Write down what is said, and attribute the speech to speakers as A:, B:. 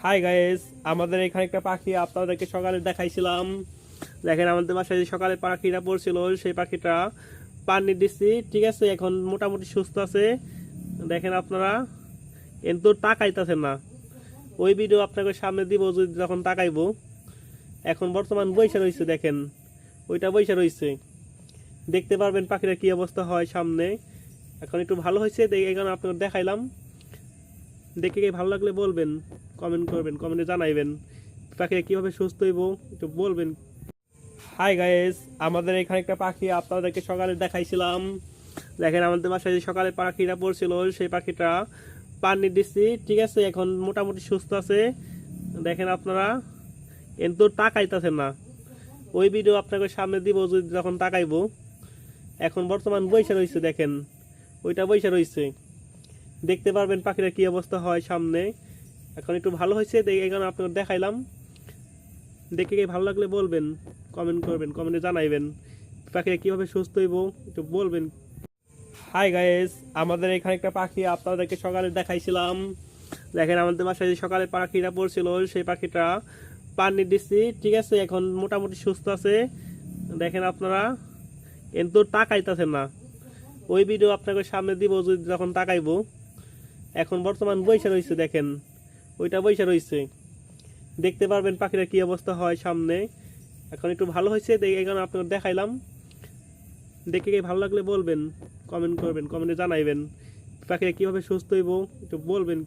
A: Hi guys, আমাদের এখানে একটা পাখি আপনাদেরকে সকালে দেখাইছিলাম। দেখেন আমাদের বাসায় যে সকালে পাখিটা পড়ছিল, সেই পাখিটা পানি দিচ্ছি, ঠিক আছে। এখন মোটামুটি সুস্থ আছে। দেখেন আপনারা, কিন্তু তাকাইতেছে না। ওই ভিডিও আপনাকে সামনে দিব যদি যখন তাকাইবো। এখন বর্তমান বৈশা রয়েছে, দেখেন ওইটা বৈশা রয়েছে, দেখতে পারবেন পাখিটা কি অবস্থা হয় সামনে। এখন একটু ভালো হয়েছে, এখানে আপনাকে দেখাইলাম। দেখে কি ভালো লাগলে বলবেন, কমেন্ট করবেন, কমেন্টে জানাইবেন পাখিটা কিভাবে সুস্থ হইব, একটু বলবেন। হাই গাইস, আমাদের এখানে একটা পাখি আপনাদেরকে সকালে দেখাইছিলাম। দেখেন আমাদের বাসায় যে সকালে পাখিটা পড়ছিল, সেই পাখিটা পানি দিচ্ছি, ঠিক আছে। এখন মোটামুটি সুস্থ আছে। দেখেন আপনারা, কিন্তু তাকাইতেছে না। ওই ভিডিও আপনাকে সামনে দিব যদি যখন তাকাইবো। এখন বর্তমান বৈশা রয়েছে, দেখেন ওইটা বৈশা রয়েছে, দেখতে পারবেন পাখিটা কি অবস্থা হয় সামনে। এখন একটু ভালো হয়েছে, এখানে আপনাকে দেখাইলাম। দেখে কি ভালো লাগলে বলবেন, কমেন্ট করবেন, কমেন্টে জানাইবেন পাখিটা কিভাবে সুস্থ হইব, একটু বলবেন। হাই গাইস, আমাদের এখানে একটা পাখি আপনাদেরকে সকালে দেখাইছিলাম। দেখেন আমাদের বাসায় যে সকালে পাখিটা পড়ছিল, সেই পাখিটা পানি দিচ্ছি, ঠিক আছে। এখন মোটামুটি সুস্থ আছে। দেখেন আপনারা, কিন্তু তাকাইতেছে না। ওই ভিডিও আপনাকে সামনে দিব যদি যখন তাকাইবো। এখন বর্তমান বৈশা রয়েছে, দেখেন ওইটা বৈশা রয়েছে, দেখতে পারবেন পাখিটা কি অবস্থা হয় সামনে। এখন একটু ভালো হয়েছে, এখানে আপনাকে দেখাইলাম। দেখে কি ভালো লাগলে বলবেন, কমেন্ট করবেন, কমেন্টে জানাইবেন পাখিটা কিভাবে সুস্থ হইব, একটু বলবেন।